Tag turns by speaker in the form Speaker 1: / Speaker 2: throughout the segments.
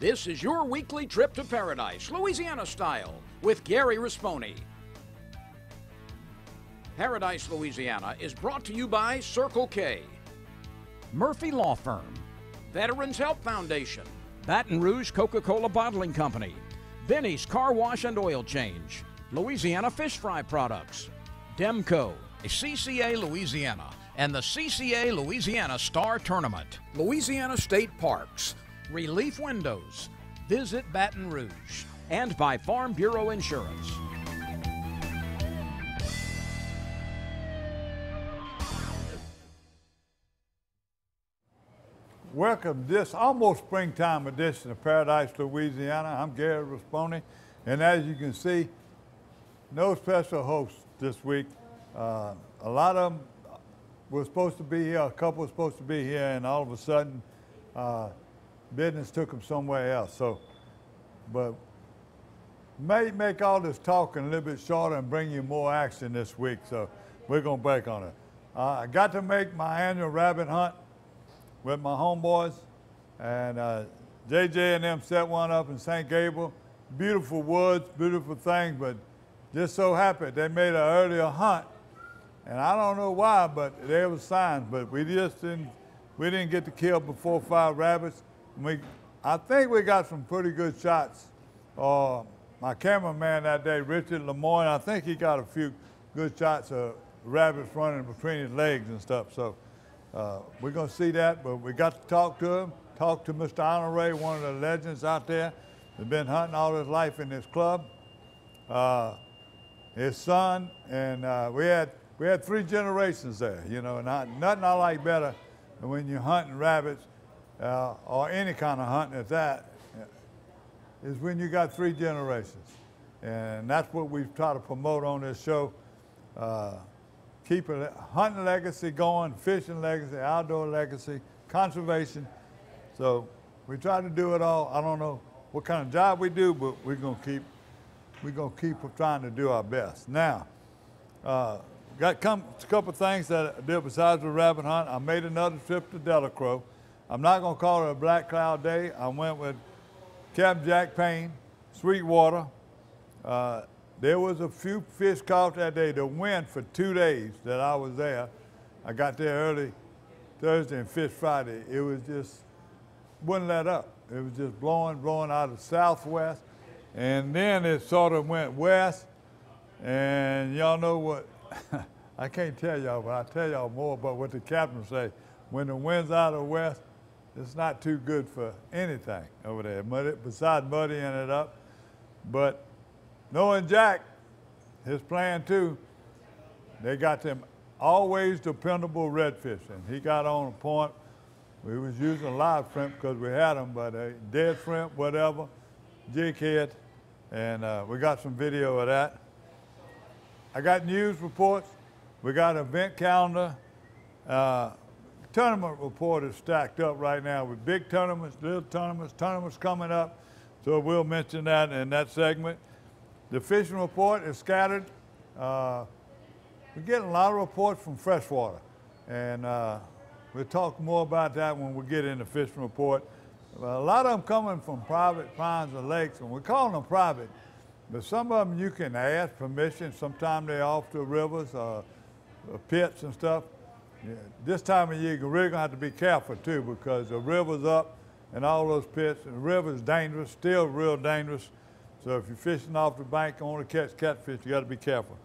Speaker 1: This is your weekly trip to paradise, Louisiana style, with Gary Risponi. Paradise, Louisiana is brought to you by Circle K, Murphy Law Firm, Veterans Help Foundation, Baton Rouge Coca-Cola Bottling Company, Benny's Car Wash and Oil Change, Louisiana Fish Fry Products, Demco, CCA Louisiana, and the CCA Louisiana Star Tournament, Louisiana State Parks, Relief Windows, Visit Baton Rouge, and by Farm Bureau Insurance.
Speaker 2: Welcome to this almost springtime edition of Paradise, Louisiana. I'm Gary Risponi, and as you can see, no special host this week. A lot of them were supposed to be here, a couple were supposed to be here, and all of a sudden, business took them somewhere else. So, but may make all this talking a little bit shorter and bring you more action this week. So we're gonna break on it. I got to make my annual rabbit hunt with my homeboys, and JJ and them set one up in St. Gabriel. Beautiful woods, beautiful thing, but just so happened they made an earlier hunt, and I don't know why, but there was signs, but we didn't get to kill before 5 rabbits. I think we got some pretty good shots. My cameraman that day, Richard Lemoyne, I think he got a few good shots of rabbits running between his legs and stuff. So we're gonna see that, but we got to talk to him, talk to Mr. Honore, one of the legends out there. He's been hunting all his life in this club. His son, and we had 3 generations there, you know, and nothing I like better than when you're hunting rabbits or any kind of hunting at that, is when you got 3 generations. And that's what we try to promote on this show. Keep a hunting legacy going, fishing legacy, outdoor legacy, conservation. So we try to do it all. I don't know what kind of job we do, but we're gonna keep trying to do our best. Now, got a couple of things that I did besides the rabbit hunt. I made another trip to Delacroix. I'm not gonna call it a Black Cloud Day. I went with Captain Jack Payne, Sweetwater. There was a few fish caught that day. The wind for 2 days that I was there, I got there early Thursday and fished Friday. It was just, wouldn't let up. It was just blowing out of southwest. And then it sort of went west. And y'all know what, I can't tell y'all, but I'll tell y'all more about what the captain say. When the wind's out of west, it's not too good for anything over there, besides muddying it up. But knowing Jack, his plan too, they got them always dependable redfish, and he got on a point. We was using live shrimp because we had them, but dead shrimp, whatever, jig head, and we got some video of that. I got news reports. We got an event calendar. Tournament report is stacked up right now with big tournaments, little tournaments coming up. So we'll mention that in that segment. The fishing report is scattered. We're getting a lot of reports from freshwater, and we'll talk more about that when we get in the fishing report. A lot of them coming from private ponds and lakes, and we're calling them private, but some of them you can ask permission. Sometimes they're off the rivers or pits and stuff. Yeah, this time of year, you're really gonna have to be careful too, because the river's up and all those pits, and the river's dangerous, still real dangerous. So if you're fishing off the bank, only catch catfish, you gotta be careful.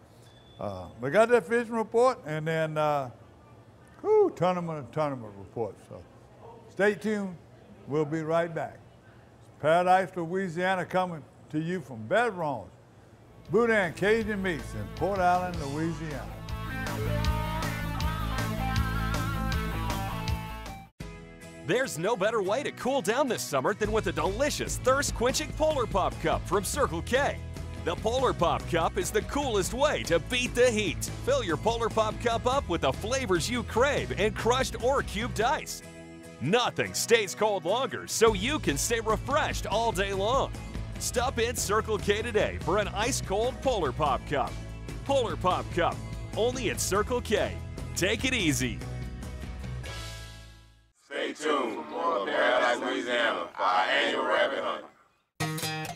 Speaker 2: We got that fishing report, and then tournament report. So stay tuned, we'll be right back. Paradise, Louisiana, coming to you from Bedrooms, Boudin Cajun Meats in Port Allen, Louisiana.
Speaker 3: There's no better way to cool down this summer than with a delicious thirst-quenching Polar Pop Cup from Circle K. The Polar Pop Cup is the coolest way to beat the heat. Fill your Polar Pop Cup up with the flavors you crave and crushed or cubed ice. Nothing stays cold longer, so you can stay refreshed all day long. Stop in Circle K today for an ice-cold Polar Pop Cup. Polar Pop Cup, only at Circle K. Take it easy.
Speaker 4: Stay tuned for more of Paradise, Louisiana, for our annual rabbit hunt.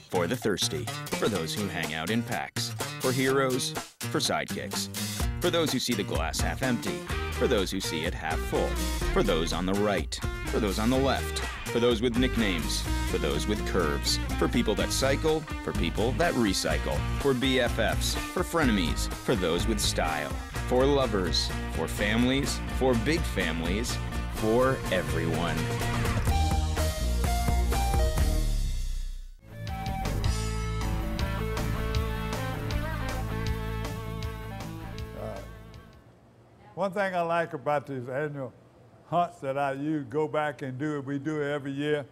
Speaker 5: For the thirsty, for those who hang out in packs, for heroes, for sidekicks, for those who see the glass half empty, for those who see it half full, for those on the right, for those on the left, for those with nicknames, for those with curves, for people that cycle, for people that recycle, for BFFs, for frenemies, for those with style, for lovers, for families, for big families, for everyone.
Speaker 2: One thing I like about these annual hunts that I go back and do it. We do it every year.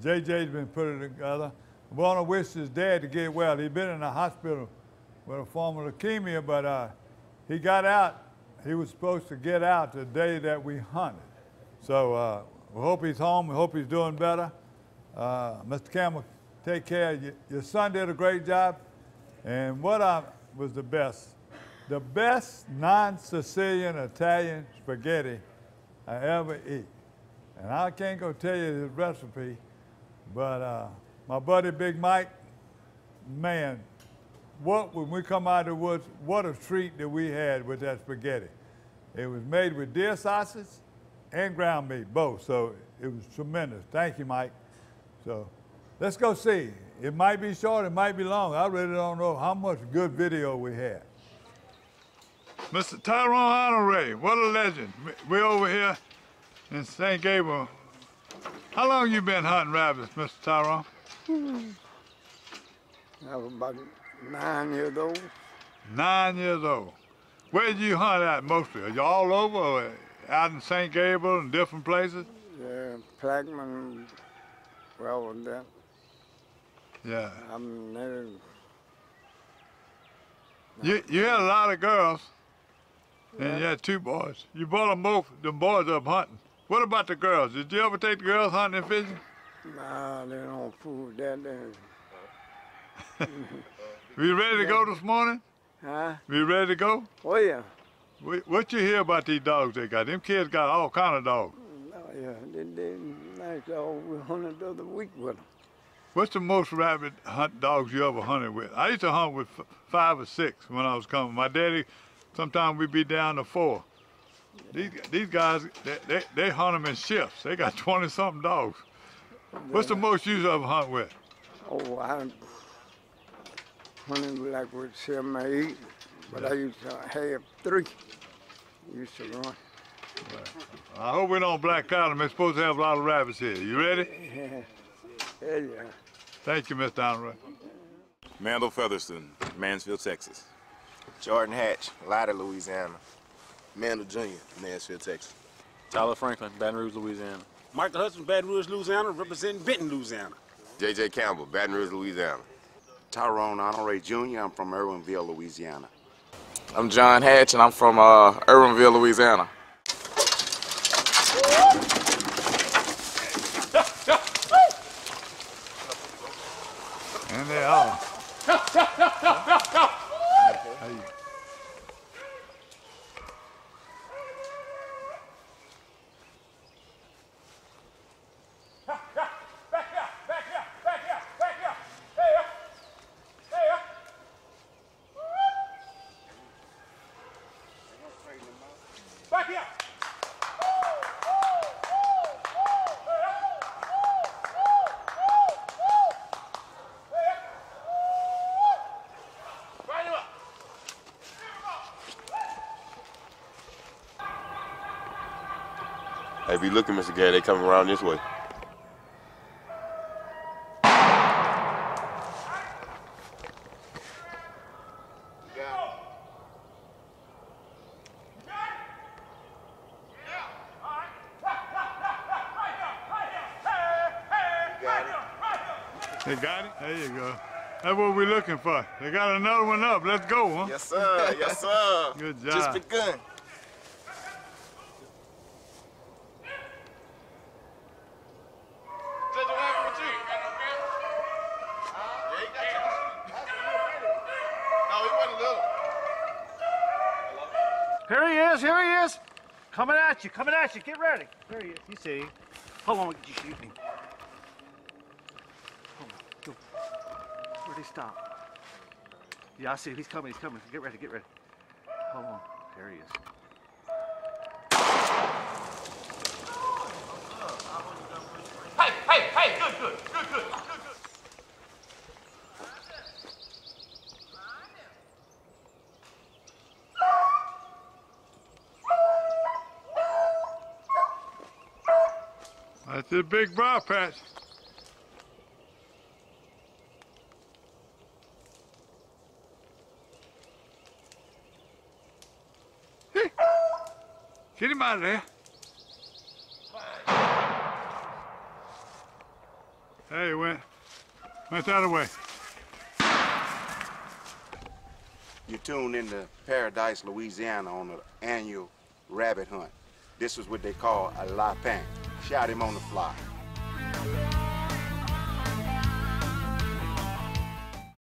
Speaker 2: JJ's been putting it together. We want to wish his dad to get well. He'd been in the hospital with a form of leukemia, but he got out. He was supposed to get out the day that we hunted. So we hope he's home. We hope he's doing better. Mr. Campbell, take care. Your son did a great job. And what was the best? The best non-Sicilian Italian spaghetti I ever eat. And I can't go tell you his recipe, but my buddy Big Mike, man, when we come out of the woods, what a treat that we had with that spaghetti. It was made with deer sausage and ground meat, both, so it was tremendous. Thank you, Mike. So let's go see. It might be short, it might be long. I really don't know how much good video we had. Mr. Tyrone Honore, what a legend. We're over here in St. Gabriel. How long you been hunting rabbits, Mr. Tyrone?
Speaker 6: I was about 9 years old.
Speaker 2: 9 years old. Where did you hunt at mostly? Are you all over or out in St. Gabriel and different places?
Speaker 6: Yeah, Plaquemine, where I was there.
Speaker 2: Yeah.
Speaker 6: I'm there.
Speaker 2: You had a lot of girls. And you had 2 boys. You brought them boys up hunting. What about the girls? Did you ever take the girls hunting and fishing?
Speaker 6: Nah, they don't fool with that there.
Speaker 2: Were you ready to go this morning?
Speaker 6: Huh?
Speaker 2: Were you ready to go?
Speaker 6: Oh, yeah.
Speaker 2: What you hear about these dogs they got? Them kids got all kind of dogs.
Speaker 6: Oh, yeah, they nice dogs. We hunted the other week with them.
Speaker 2: What's the most rabbit hunt dogs you ever hunted with? I used to hunt with 5 or 6 when I was coming. My daddy, sometimes we'd be down to 4. These guys, they hunt them in shifts. They got 20-something dogs. What's the most you ever hunt with?
Speaker 6: Oh, I hunted like with 7 or 8, but I used to have 3. Used to run.
Speaker 2: I hope we don't black out them. We're supposed to have a lot of rabbits here. You ready?
Speaker 6: Yeah.
Speaker 2: Thank you, Mr. Honore.
Speaker 4: Mandel Featherston, Mansfield, Texas.
Speaker 7: Jordan Hatch, Latter, Louisiana. Mandel Jr., Mansfield, Texas.
Speaker 8: Tyler Franklin, Baton Rouge, Louisiana.
Speaker 9: Michael Hudson, Baton Rouge, Louisiana, representing Benton, Louisiana.
Speaker 7: J.J. Campbell, Baton Rouge, Louisiana.
Speaker 10: Tyrone Honore Jr., I'm from Irwinville, Louisiana.
Speaker 11: I'm John Hatch, and I'm from Irwinville, Louisiana.
Speaker 2: And they are.
Speaker 9: Back here!
Speaker 4: Hey, be looking, Mr. Gary, they coming around this way.
Speaker 2: They got it? There you go. That's what we're looking for. They got another one up. Let's go, huh?
Speaker 7: Yes, sir. Yes, sir.
Speaker 2: Good job.
Speaker 7: Just begun.
Speaker 9: Here he is, here he is. Coming at you, get ready. There he is, you see.
Speaker 12: Hold on, you shoot me. Hold on, go. Where'd he stop? Yeah, I see him. He's coming. Get ready. Hold on. There he is. Hey, good.
Speaker 2: That's a big briar patch. Hey, get him out of there. There he went that way.
Speaker 10: You tuned into Paradise, Louisiana on the annual rabbit hunt. This is what they call a lapin. Shot him on the fly.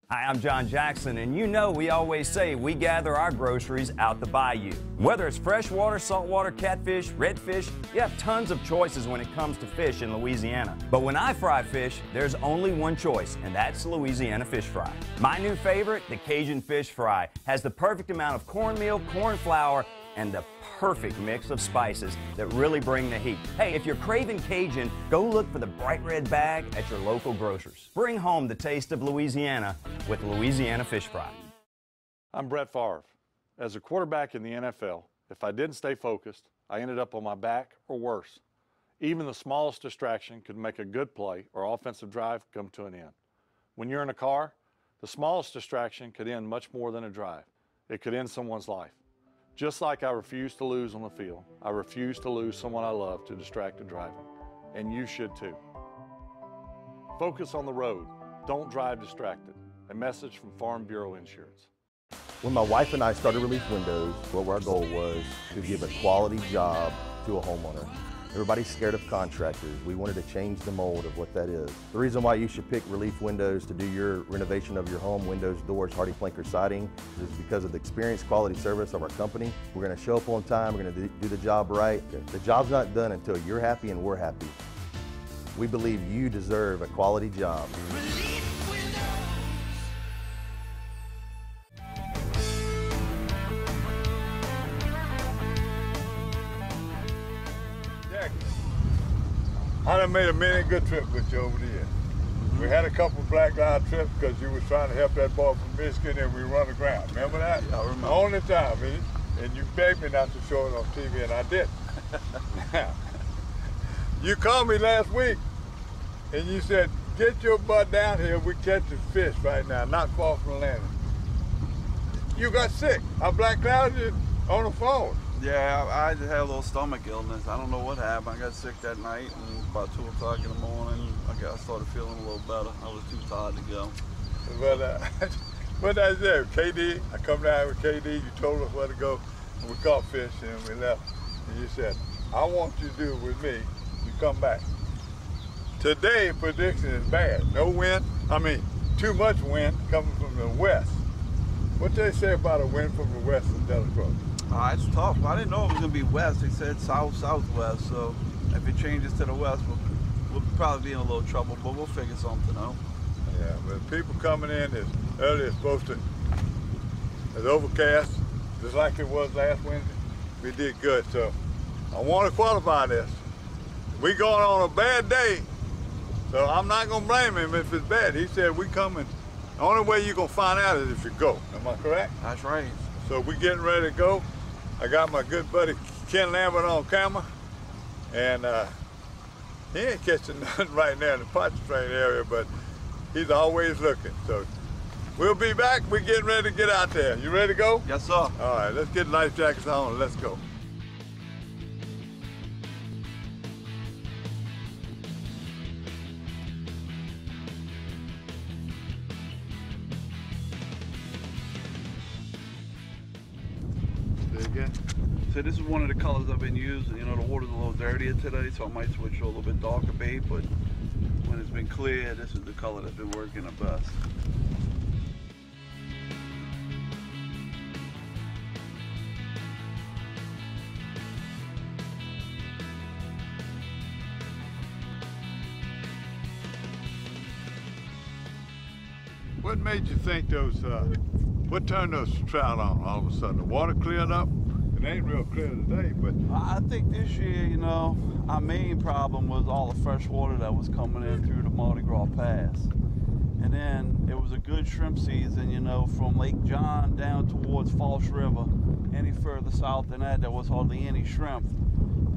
Speaker 13: Hi, I'm John Jackson, and you know we always say we gather our groceries out the bayou. Whether it's freshwater, saltwater, catfish, redfish, you have tons of choices when it comes to fish in Louisiana. But when I fry fish, there's only one choice, and that's Louisiana fish fry. My new favorite, the Cajun fish fry, has the perfect amount of cornmeal, corn flour, and the perfect mix of spices that really bring the heat. Hey, if you're craving Cajun, go look for the bright red bag at your local grocers. Bring home the taste of Louisiana with Louisiana Fish Fry.
Speaker 14: I'm Brett Favre. As a quarterback in the NFL, if I didn't stay focused, I ended up on my back or worse. Even the smallest distraction could make a good play or offensive drive come to an end. When you're in a car, the smallest distraction could end much more than a drive. It could end someone's life. Just like I refuse to lose on the field, I refuse to lose someone I love to distracted driving. And you should too. Focus on the road. Don't drive distracted. A message from Farm Bureau Insurance.
Speaker 15: When my wife and I started Relief Windows, what our goal was to give a quality job to a homeowner. Everybody's scared of contractors. We wanted to change the mold of what that is. The reason why you should pick Relief Windows to do your renovation of your home, windows, doors, hardy plank, or siding, is because of the experience, quality service of our company. We're going to show up on time. We're going to do the job right. The job's not done until you're happy and we're happy. We believe you deserve a quality job.
Speaker 2: I done made a many good trip with you over the years. We had a couple of black line trips because you was trying to help that boy from Michigan and we run aground. Remember that?
Speaker 16: Yeah, I remember.
Speaker 2: The only time, and you begged me not to show it on TV, and I did. You called me last week and you said, get your butt down here, we're catching fish right now, not far from the landing. You got sick. I blacked you on the phone.
Speaker 16: Yeah, I just had a little stomach illness. I don't know what happened. I got sick that night, and about 2 o'clock in the morning, I started feeling a little better. I was too tired to go. But I said, KD, I come down with KD, you told us where to go, and we caught fish, and we left. And you said, I want you to do it with me. You come back. Today, prediction is bad. No wind, too much wind coming from the west. What they say about a wind from the west in Delacroix? It's tough. I didn't know it was going to be west. They said south-southwest, so if it changes to the west, we'll probably be in a little trouble, but we'll figure something out.
Speaker 2: Yeah, but people coming in as early as supposed to, it's overcast, just like it was last Wednesday. We did good, so I want to qualify this. We going on a bad day, so I'm not going to blame him if it's bad. He said we coming. The only way you're going to find out is if you go. Am I correct?
Speaker 16: That's right.
Speaker 2: So we getting ready to go. I got my good buddy Ken Lambert on camera, and he ain't catching nothing right now in the Pontchartrain area, but he's always looking. So we'll be back. We're getting ready to get out there. You ready to go?
Speaker 16: Yes, sir.
Speaker 2: All right, let's get life jackets on and let's go.
Speaker 16: So this is one of the colors I've been using. You know, the water's a little dirtier today, so I might switch to a little bit darker bait, but when it's been clear, this is the color that's been working the best. What made you think those, what turned those trout on all of a sudden? The water cleared up? It ain't real clear today, but...
Speaker 17: I think this year, you know, our main problem was all the fresh water that was coming in through the Mardi Gras Pass. And then it was a good shrimp season, you know, from Lake John down towards False River. Any further south than that, there was hardly any shrimp.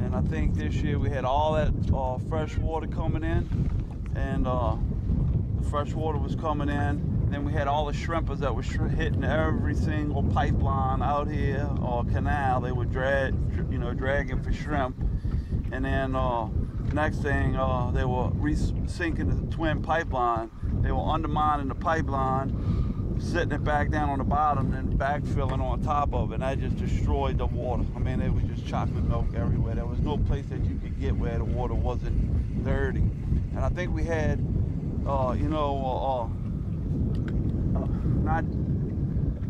Speaker 17: And I think this year we had all that fresh water coming in, and the fresh water was coming in. Then we had all the shrimpers that were hitting every single pipeline out here or canal. They were dragging for shrimp. And then next thing, they were sinking the twin pipeline. They were undermining the pipeline, sitting it back down on the bottom, and backfilling on top of it. And that just destroyed the water. I mean, it was just chocolate milk everywhere. There was no place that you could get where the water wasn't dirty. And I think we had, not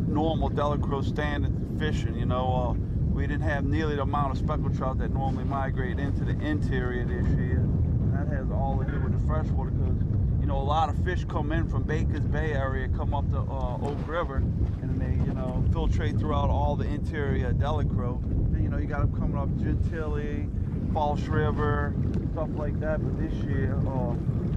Speaker 17: normal Delacroix standard fishing, you know. We didn't have nearly the amount of speckled trout that normally migrate into the interior this year. And that has all to do with the freshwater, because, you know, a lot of fish come in from Baker's Bay area, come up to Oak River, and they, you know, filtrate throughout all the interior of Delacroix. Then, you know, you got them coming up Gentilly, False River, stuff like that. But this year,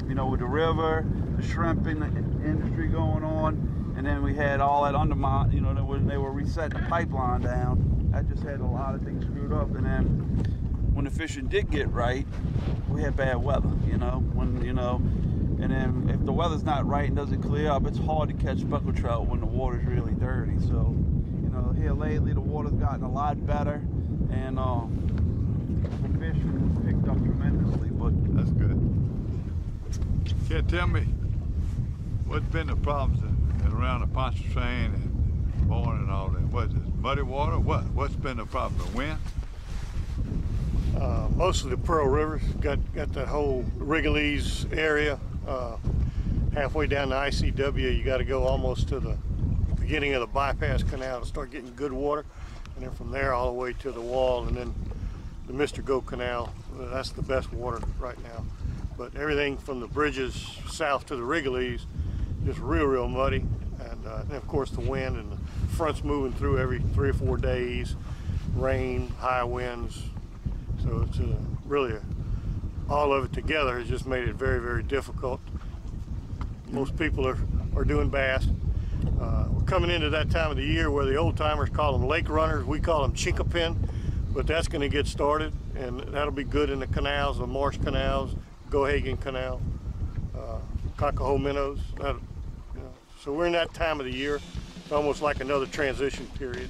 Speaker 17: you know, with the river, the shrimping industry going on, and then we had all that undermine, you know, they were resetting the pipeline down. That just had a lot of things screwed up. And then when the fishing did get right, we had bad weather, you know, and then if the weather's not right and doesn't clear up, it's hard to catch speckled trout when the water's really dirty. So, you know, here lately the water's gotten a lot better, and the fishing has picked up tremendously. But
Speaker 16: that's good. Can you tell me what's been the problems around the Pontchartrain and Bourne and all that? What is it, muddy water? What's been the problem? The wind?
Speaker 18: Mostly the Pearl River's got that whole Wrigley's area. Halfway down the ICW, you got to go almost to the beginning of the bypass canal to start getting good water, and then from there all the way to the wall, and then the Mr. Go Canal. That's the best water right now. But everything from the bridges south to the Wrigley's, just real muddy, and of course the wind and the fronts moving through every 3 or 4 days, rain, high winds. So it's really all of it together has just made it very difficult. Most people are doing bass. We're coming into that time of the year where the old timers call them lake runners. We call them chinkapin, but that's going to get started, and that'll be good in the canals, the marsh canals, Gohagan Canal, Cockahoe Minnows. So we're in that time of the year. It's almost like another transition period.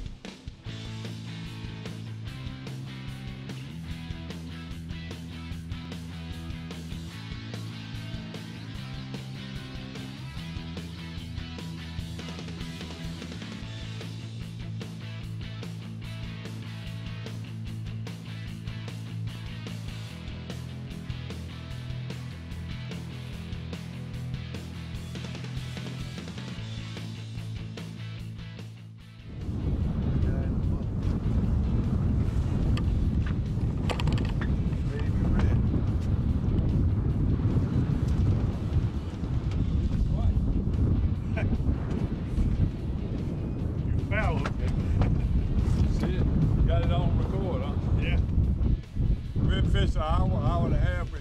Speaker 16: Hour and a half, we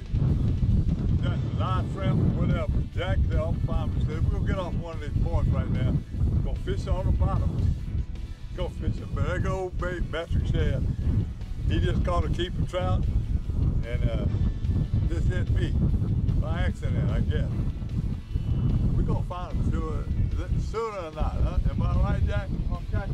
Speaker 16: done live shrimp, whatever, jacked up, finally said, we're gonna get off one of these points right now. We're gonna fish on the bottom. Go fishing, but there go old bait metric shad. He just caught a keeper trout, and just hit me by accident, I guess. We're gonna find him sooner than not, huh? Am I right, Jack? Okay.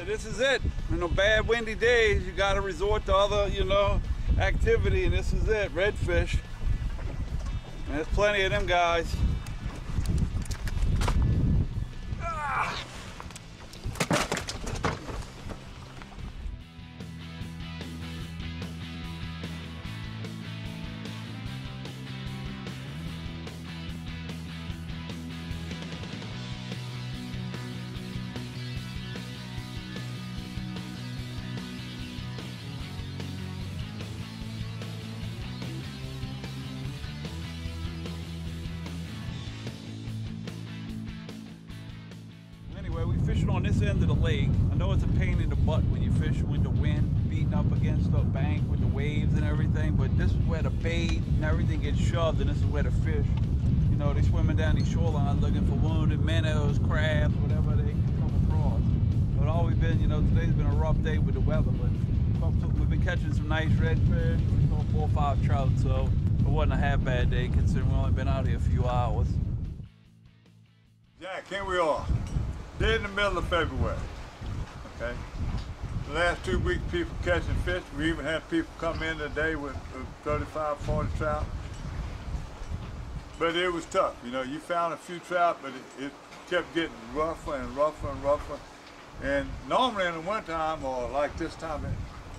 Speaker 17: this is it. In the bad windy days, you got to resort to other, you know, activity, and this is it, redfish. And there's plenty of them guys. Ah. Anyway, we fishing on this end of the lake. I know it's a pain in the butt when you fish with the wind beating up against the bank with the waves and everything, but this is where the bait and everything gets shoved, and this is where the fish, you know, they swimming down these shorelines looking for wounded minnows, crabs, whatever they can come across. But all we've been, you know, today's been a rough day with the weather, but we've been catching some nice redfish. We caught 4 or 5 trout, so it wasn't a half bad day considering we've only been out here a few hours.
Speaker 16: Jack, here we are. Dead in the middle of February, okay? The last 2 weeks, people catching fish. We even had people come in today with 35, 40 trout. But it was tough. You know, you found a few trout, but it kept getting rougher and rougher and rougher. And normally in the wintertime, or like this time,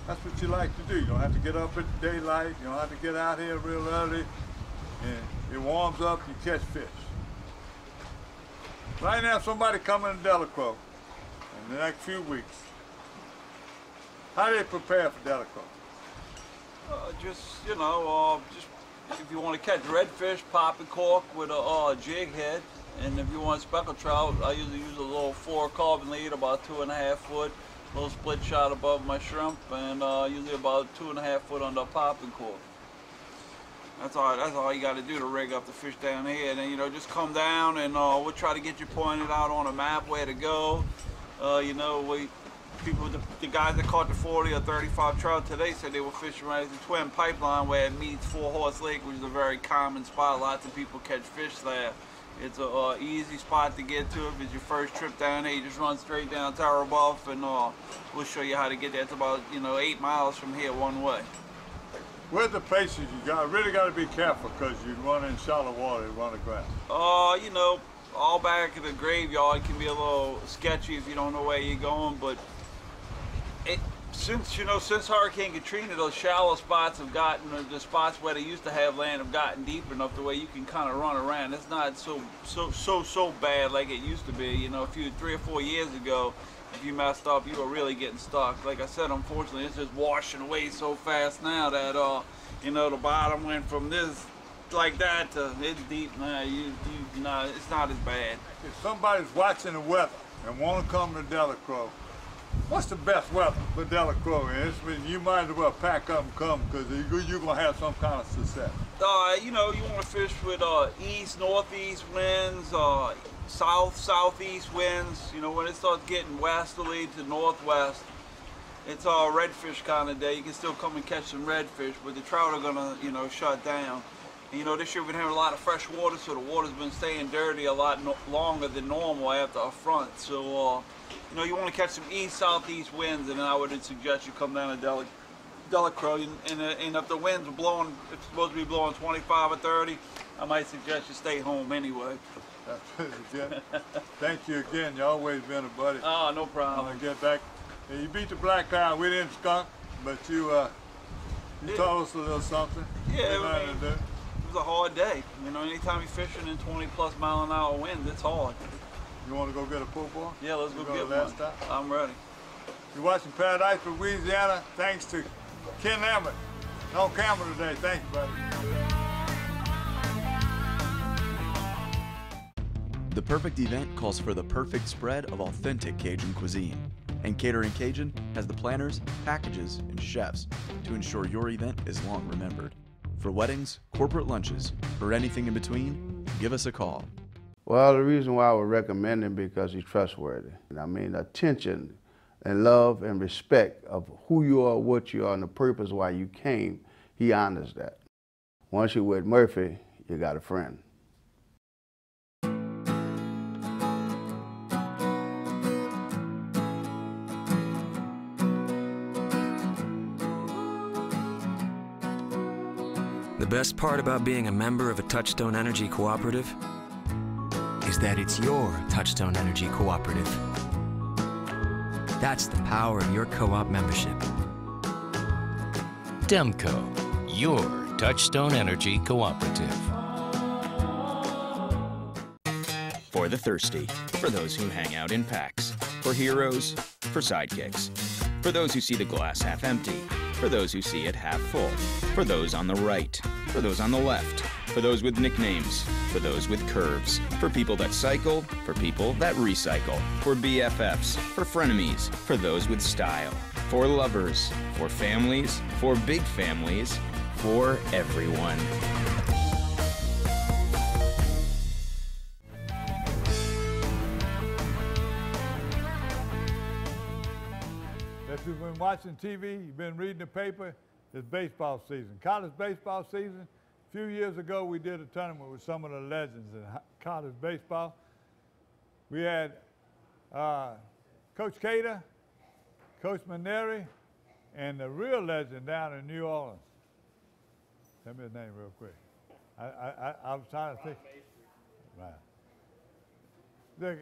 Speaker 16: that's what you like to do. You don't have to get up at daylight. You don't have to get out here real early. And it warms up, you catch fish. Right now, somebody coming to Delacroix in the next few weeks. How do they prepare for Delacroix?
Speaker 17: Just, you know, just if you want to catch redfish, pop and cork with a jig head. And if you want speckled trout, I usually use a little 4 carbon lead, about 2.5 foot, little split shot above my shrimp, and usually about 2.5 foot under pop and cork. That's all you got to do to rig up the fish down here. And then, you know, just come down and we'll try to get you pointed out on a map where to go. You know, the guys that caught the 40 or 35 trout today said they were fishing right at the Twin Pipeline where it meets 4 Horse Lake, which is a very common spot. Lots of people catch fish there. It's a easy spot to get to. If it's your first trip down there, you just run straight down Tower Bluff, and we'll show you how to get there. It's about, you know, 8 miles from here one way.
Speaker 16: Where's the places you really got to be careful because you run in shallow water, you run aground?
Speaker 17: You know, all back at the graveyard can be a little sketchy if you don't know where you're going, but since Hurricane Katrina, those shallow spots have gotten, the spots where they used to have land have gotten deep enough the way you can kind of run around. It's not so bad like it used to be. You know, 3 or 4 years ago, if you messed up, you were really getting stuck. Like I said, unfortunately, it's just washing away so fast now that, you know, the bottom went from this like that to it's deep now. It's not as bad.
Speaker 16: If somebody's watching the weather and want to come to Delacroix, what's the best weather for Delacroix? You might as well pack up and come because you're going to have some kind of success.
Speaker 17: You know, you want to fish with east, northeast winds, south, southeast winds. You know, when it starts getting westerly to northwest, it's all redfish kind of day. You can still come and catch some redfish, but the trout are gonna, you know, shut down. And, you know, this year we've been having a lot of fresh water, so the water's been staying dirty a lot longer than normal after a front. So, you know, you want to catch some east, southeast winds, and then I would suggest you come down to Delacroix. And if the winds are blowing, if it's supposed to be blowing 25 or 30, I might suggest you stay home anyway.
Speaker 16: Thank you again. You always been a buddy.
Speaker 17: Oh, no problem.
Speaker 16: I'm gonna get back. You beat the black eye. We didn't skunk, but you taught us a little something.
Speaker 17: Yeah, it was a hard day. You know, anytime you're fishing in 20+ mile-an-hour winds, it's hard.
Speaker 16: You want to go get a pull ball?
Speaker 17: Yeah, let's go get one.
Speaker 16: Stop?
Speaker 17: I'm ready.
Speaker 16: You're watching Paradise, Louisiana. Thanks to Ken Lambert on camera today. Thank you, buddy.
Speaker 19: The perfect event calls for the perfect spread of authentic Cajun cuisine. And Catering Cajun has the planners, packages, and chefs to ensure your event is long remembered. For weddings, corporate lunches, or anything in between, give us a call.
Speaker 20: Well, the reason why I would recommend him because he's trustworthy. I mean, attention and love and respect of who you are, what you are, and the purpose why you came, he honors that. Once you're with Murphy, you got a friend.
Speaker 21: best part about being a member of a Touchstone Energy Cooperative is that it's your Touchstone Energy Cooperative. That's the power of your co-op membership.
Speaker 22: Demco, your Touchstone Energy Cooperative.
Speaker 5: For the thirsty, for those who hang out in packs, for heroes, for sidekicks, for those who see the glass half empty, for those who see it half full, for those on the right, for those on the left, for those with nicknames, for those with curves, for people that cycle, for people that recycle, for BFFs, for frenemies, for those with style, for lovers, for families, for big families, for everyone.
Speaker 2: If you've been watching TV, you've been reading the paper, it's baseball season. College baseball season. A few years ago, we did a tournament with some of the legends in college baseball. We had Coach Cater, Coach Maneri, and the real legend down in New Orleans. Tell me his name real quick. I was trying to think. Right. Look,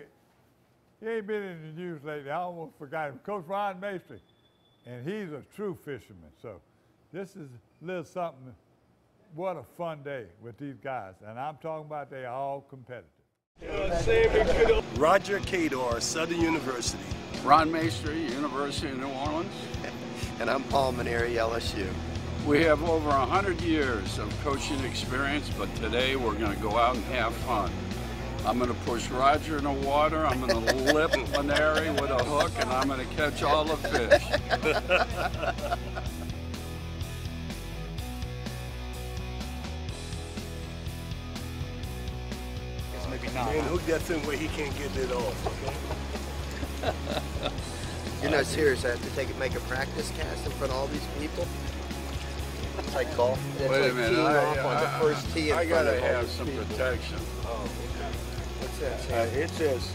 Speaker 2: he ain't been in the news lately. I almost forgot him. Coach Ron Maestri, and he's a true fisherman. So this is a little something. What a fun day with these guys. And I'm talking about they are all competitive.
Speaker 23: Roger Cador, Southern University.
Speaker 24: Ron Maestri, University of New Orleans.
Speaker 25: And I'm Paul Maneri, LSU.
Speaker 24: We have over 100 years of coaching experience, but today we're going to go out and have fun. I'm going to push Roger in the water, I'm going to lip Maneri with a hook, and I'm going to catch all the fish.
Speaker 23: Man, hook that thing where he can't get it off.
Speaker 25: You're not serious. I have to make a practice cast in front of all these people. It's like golf. It's
Speaker 24: Wait
Speaker 25: like
Speaker 24: a minute,
Speaker 25: teeing off on the first tee in
Speaker 24: I
Speaker 25: front
Speaker 24: gotta
Speaker 25: of all
Speaker 24: have
Speaker 25: these
Speaker 24: some
Speaker 25: people.
Speaker 24: protection.
Speaker 25: Oh, okay. What's that say?
Speaker 23: It says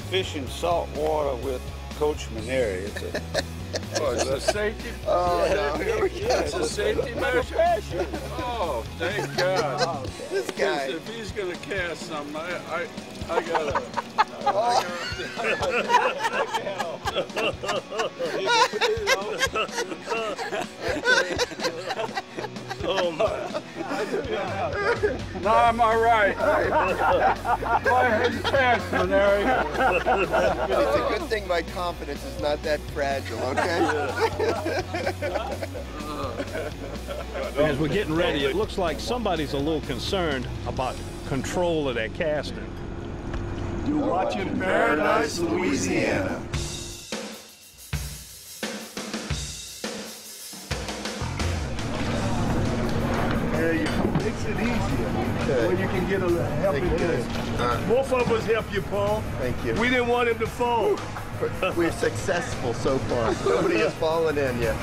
Speaker 23: fishing salt water with Coach Maneri. It's a
Speaker 24: Oh, it's a safety.
Speaker 25: Oh, no.
Speaker 24: It's a safety measure. Oh, thank God.
Speaker 25: Oh, okay. This guy.
Speaker 24: If he's gonna cast something, I gotta.
Speaker 23: Oh my.
Speaker 24: No, I'm all right. Go ahead and cast, Maneri.
Speaker 25: It's a good thing my confidence is not that fragile, okay?
Speaker 26: As we're getting ready, it looks like somebody's a little concerned about control of that casting.
Speaker 23: You're watching Paradise, Louisiana. There you go. Makes it easier.
Speaker 25: Okay.
Speaker 23: When you can get a help in this. Both of us help you, Paul.
Speaker 25: Thank you.
Speaker 23: We didn't want him to fall.
Speaker 25: We're successful so far. Nobody has fallen in yet.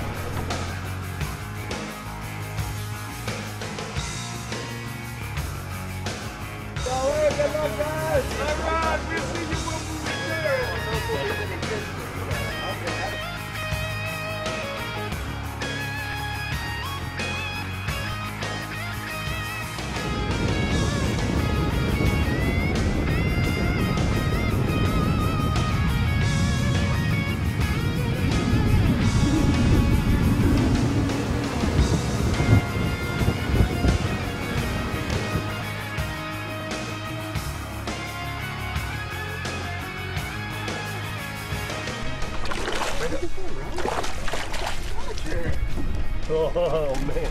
Speaker 23: Oh, man.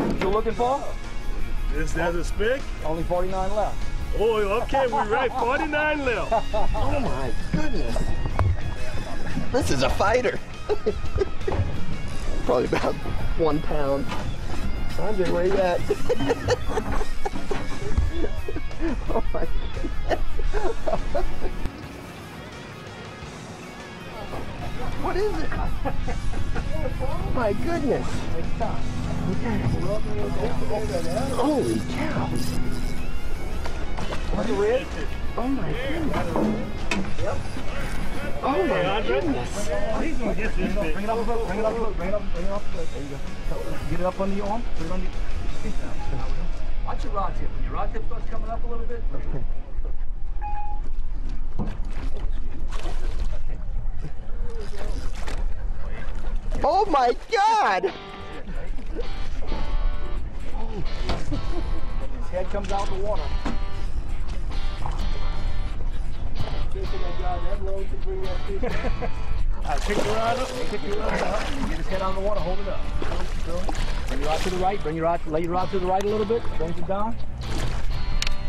Speaker 27: What you looking for?
Speaker 23: Is that a spick?
Speaker 27: Only 49 left.
Speaker 23: Oh, okay, we're right. 49 left.
Speaker 25: Oh, my goodness. This is a fighter. Probably about 1 pound. Andre, where you at? Oh, my goodness. What is it? Oh my goodness. Holy cow.
Speaker 27: What's the red?
Speaker 25: Oh my goodness.
Speaker 27: Yep.
Speaker 25: Oh my goodness.
Speaker 27: He's gonna get this fish. Bring it up a foot, bring it up a foot, bring it up a foot. There you go. Get it up under your arm, put it under your Watch your rod tip. When your rod tip starts coming up a little bit.
Speaker 25: Oh my God!
Speaker 27: His head comes out of the water. Pick your rod up. Pick your rod up. Get his head out of the water. Hold it up. Bring your rod to the right. Bring your rod. Lay your rod to the right a little bit. Bring it down.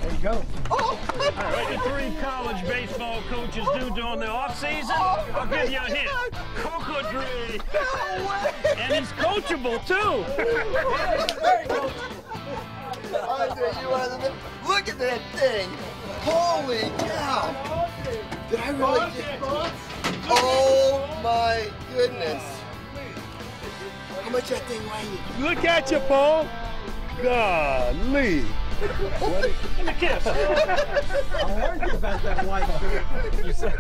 Speaker 27: There you go.
Speaker 26: All right, the 3 college baseball coaches do during the off season. I'll give you a hint. Coconut. And he's coachable too.
Speaker 25: Very coachable. Andre, you are the man. Look at that thing. Holy cow. Did I really just... Oh my goodness. How much that thing weighed?
Speaker 18: Look at you, Paul. Golly.
Speaker 26: Give me a kiss.
Speaker 27: I warned you about that white shirt. You said.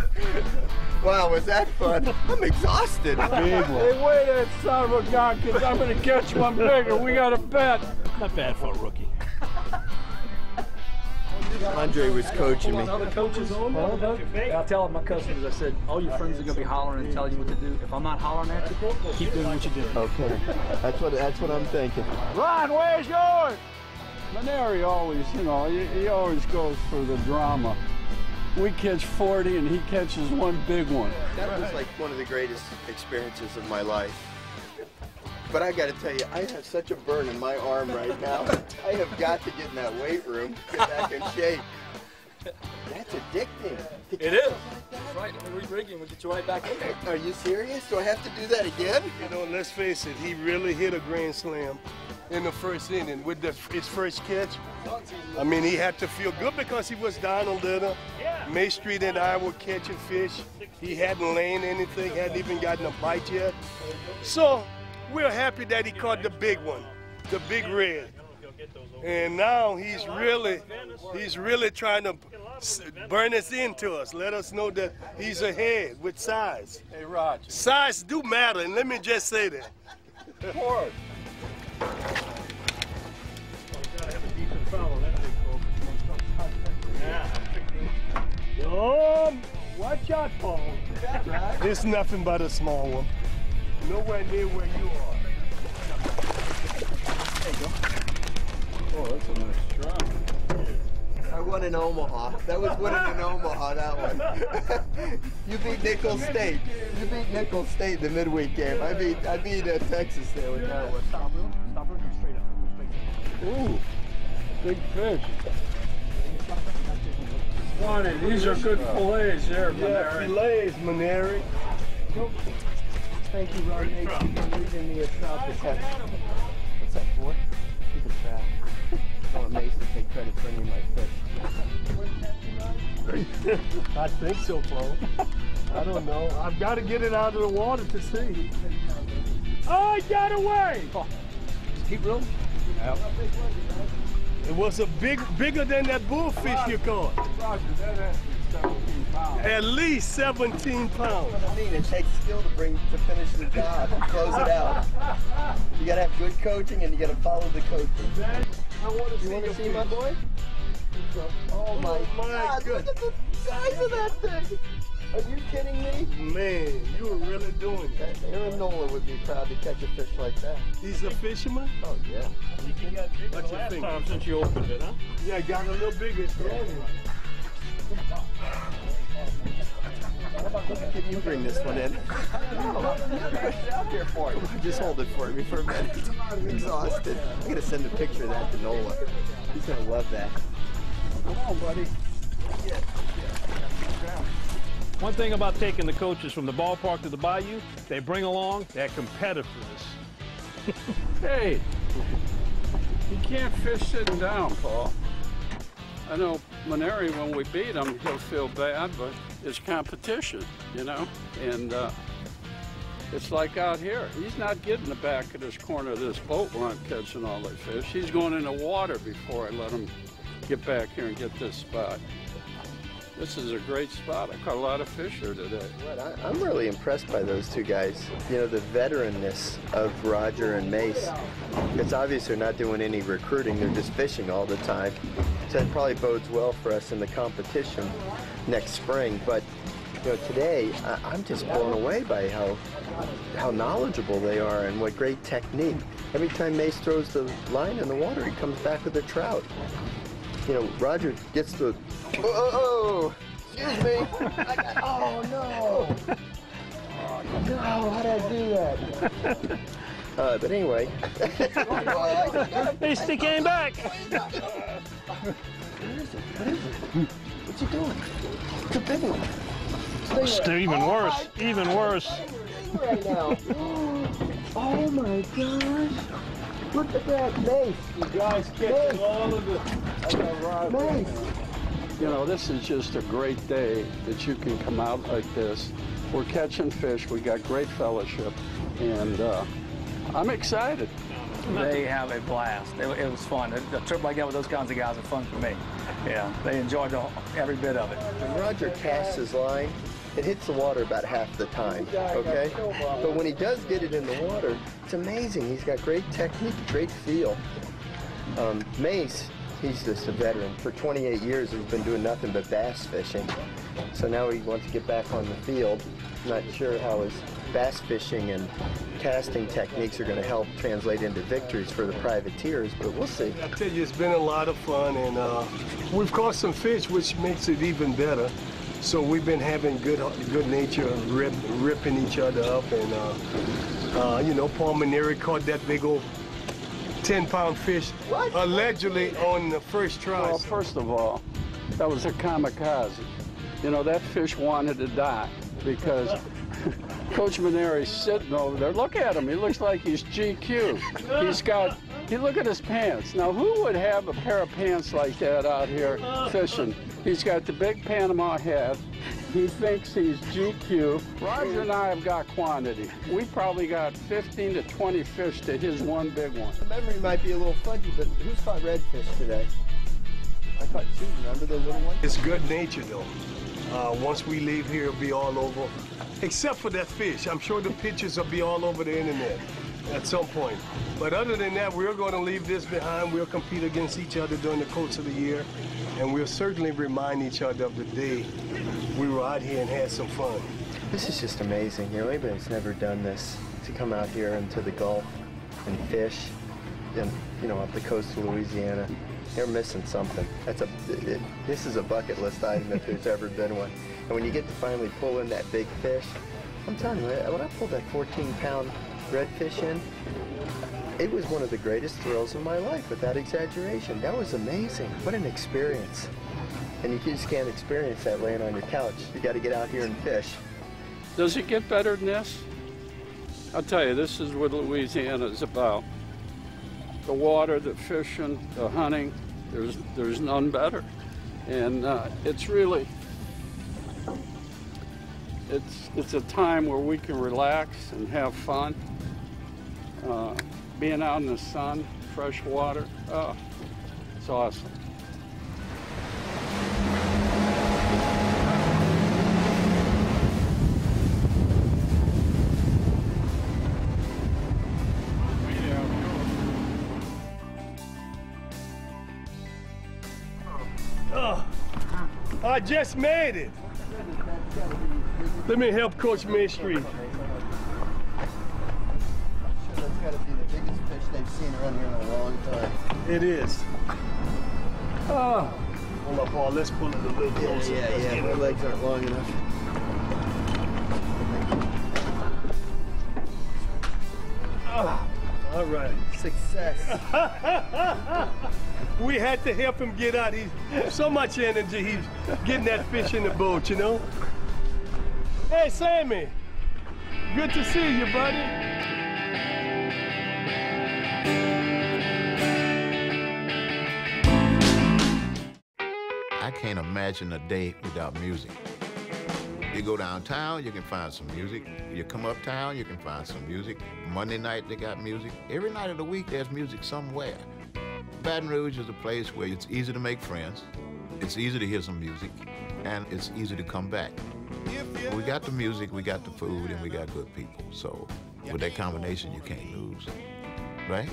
Speaker 25: Wow, was that fun? I'm exhausted.
Speaker 18: Big one.
Speaker 27: Hey, wait that son of a gun, because I'm going to catch one bigger. We got a bet.
Speaker 26: Not bad for a rookie.
Speaker 25: Andre was coaching me.
Speaker 27: Other coaches on? I'll tell my customers, I said, all your friends are going to be hollering and telling you what to do. If I'm not hollering at you, keep doing what you do.
Speaker 25: Okay. That's what I'm thinking.
Speaker 23: Ron, where's yours? Maneri always, you know, he always goes for the drama. We catch 40 and he catches one big one.
Speaker 25: That was like one of the greatest experiences of my life. But I got to tell you, I have such a burn in my arm right now. I have got to get in that weight room, get back in shape. That's addicting.
Speaker 27: It is. That's right. Let me re-rig you and we'll get you right back in there.
Speaker 25: Are you serious? Do I have to do that again?
Speaker 18: You know, let's face it, he really hit a grand slam in the first inning with his first catch. I mean, he had to feel good because he was down a little. May Street and I were catching fish. He hadn't laid anything, hadn't even gotten a bite yet. So we're happy that he caught the big one, the big red. And now he's really trying to burn us into us, let us know that he's ahead with size.
Speaker 23: Hey, Roger.
Speaker 18: Size do matter, and let me just say that.
Speaker 23: Forward.
Speaker 18: Watch out, Paul. It's nothing but a small one. Nowhere near where you are.
Speaker 27: There you go.
Speaker 23: Oh, that's a nice try.
Speaker 25: I won in Omaha. That was winning in Omaha, that one. You beat Nicholls State. You beat Nicholls State in the midweek game. I beat Texas there with that one.
Speaker 27: Stop room. Stop room. Come straight up.
Speaker 23: Ooh, big fish. 20. These are good fillets there, Maneri.
Speaker 18: Yeah, fillets, Maneri.
Speaker 25: Thank you, Ron. Thanks for leaving me a trout detector. What's that for? Keep it track. Oh, Mason take credit for any of my fish.
Speaker 18: I think so, Paul. I don't know. I've got to get it out of the water to see. Oh, it got away!
Speaker 27: Oh. Keep reeling.
Speaker 18: Yep. It was a bigger than that bullfish you caught.
Speaker 23: Roger, that has to be 17 pounds.
Speaker 18: At least 17 pounds.
Speaker 25: I mean, it takes skill to finish the job and close it out. You gotta have good coaching and you gotta follow the coaching. You want to see my boy? Oh my God! Look at the size of that thing. Are you kidding me?
Speaker 18: Man, you were really doing it.
Speaker 25: Aaron Nola would be proud to catch a fish like that.
Speaker 18: He's a fisherman?
Speaker 25: Oh yeah.
Speaker 18: What's your thing?
Speaker 26: Time since you opened it, huh?
Speaker 18: Yeah, got a little bigger.
Speaker 25: Can you bring this one in? Out here for you. Just hold it for me for a minute. I'm exhausted. I'm gonna send a picture of that to Nola. He's gonna love that.
Speaker 18: Come on, buddy.
Speaker 26: One thing about taking the coaches from the ballpark to the bayou, they bring along that competitiveness.
Speaker 23: Hey, you can't fish sitting down, Paul. I know Maneri, when we beat him, he'll feel bad, but it's competition, you know? And it's like out here. He's not getting the back of this corner of this boat where I'm catching all the fish. He's going in the water before I let him get back here and get this spot.
Speaker 24: This is a great spot. I caught a lot of fish here today.
Speaker 1: I'm really impressed by those two guys. You know, the veteranness of Roger and Mace. It's obvious they're not doing any recruiting. They're just fishing all the time. So it probably bodes well for us in the competition next spring. But, you know, today, I'm just blown away by how knowledgeable they are and what great technique. Every time Mace throws the line in the water, he comes back with a trout. You know, Roger gets the, oh, excuse me. Oh, no. No, how did I do that? But anyway.
Speaker 26: He came back.
Speaker 1: What is it? What's he doing? It's a big one.
Speaker 26: Even worse. Even worse.
Speaker 1: Right now. Oh my gosh. Look at that, Mace.
Speaker 24: You guys catching all of the
Speaker 1: Mace.
Speaker 24: You know, this is just a great day that you can come out like this. We're catching fish. We got great fellowship, and I'm excited.
Speaker 27: They have a blast. It was fun. A trip like that with those kinds of guys is fun for me. Yeah, they enjoyed every bit of it.
Speaker 1: When Roger casts his line, it hits the water about half the time, okay? But when he does get it in the water, it's amazing. He's got great technique, great feel. Mace, he's just a veteran. For 28 years, he's been doing nothing but bass fishing. So now he wants to get back on the field. Not sure how his bass fishing and casting techniques are going to help translate into victories for the privateers, but we'll see.
Speaker 18: I tell you, it's been a lot of fun, and we've caught some fish, which makes it even better. So we've been having good nature, ripping each other up, and you know, Paul Maneri caught that big old 10-pound fish, allegedly on the first try.
Speaker 24: Well, first of all, that was a kamikaze. You know, that fish wanted to die because Coach Maneri's sitting over there. Look at him. He looks like he's GQ. Look at his pants. Now, who would have a pair of pants like that out here fishing? He's got the big Panama hat. He thinks he's GQ. Roger and I have got quantity. We probably got 15 to 20 fish to his one big one.
Speaker 1: The memory might be a little fudgy, but who's caught redfish today? I caught two, remember the little one?
Speaker 18: It's good nature, though. Once we leave here, it'll be all over. Except for that fish. I'm sure the pictures will be all over the internet at some point. But other than that, we're going to leave this behind. We'll compete against each other during the course of the year. And we'll certainly remind each other of the day we were out here and had some fun.
Speaker 1: This is just amazing. You know, anybody's never done this, to come out here into the Gulf and fish, and, you know, up the coast of Louisiana. They're missing something. This is a bucket list item if there's ever been one. And when you get to finally pull in that big fish, I'm telling you, when I pulled that 14-pound redfish in, it was one of the greatest thrills of my life, without exaggeration. That was amazing. What an experience. And you just can't experience that laying on your couch. You got to get out here and fish.
Speaker 24: Does it get better than this? I'll tell you, this is what Louisiana is about. The water, the fishing, the hunting, there's none better. And it's really, it's a time where we can relax and have fun. Being out in the sun, fresh water, it's awesome.
Speaker 18: I just made it. Let me help Coach Maestri.
Speaker 1: That's got to be the biggest fish they've seen around here in a long time.
Speaker 18: It is. Hold up, Paul. Let's pull it a little closer.
Speaker 1: Yeah. My legs aren't long enough.
Speaker 18: All right.
Speaker 1: Success.
Speaker 18: We had to help him get out. He's so much energy. He's getting that fish in the boat, you know? Hey, Sammy. Good to see you, buddy.
Speaker 3: I can't imagine a day without music. You go downtown, you can find some music. You come uptown, you can find some music. Monday night, they got music. Every night of the week, there's music somewhere. Baton Rouge is a place where it's easy to make friends. It's easy to hear some music, and it's easy to come back. We got the music, we got the food, and we got good people. So with that combination, you can't lose, right?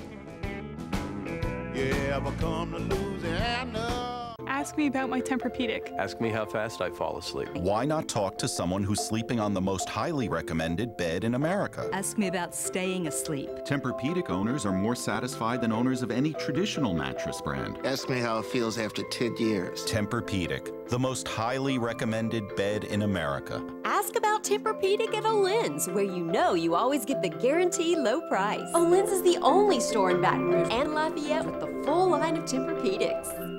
Speaker 4: You ever come to Louisiana?
Speaker 6: Ask me about my Tempur-Pedic.
Speaker 7: Ask me how fast I fall asleep.
Speaker 8: Why not talk to someone who's sleeping on the most highly recommended bed in America?
Speaker 9: Ask me about staying asleep.
Speaker 8: Tempur-Pedic owners are more satisfied than owners of any traditional mattress brand.
Speaker 11: Ask me how it feels after 10 years.
Speaker 8: Tempur-Pedic, the most highly recommended bed in America.
Speaker 12: Ask about Tempur-Pedic at Olin's, where you know you always get the guaranteed low price. Olin's is the only store in Baton Rouge and Lafayette with the full line of Tempur-Pedics.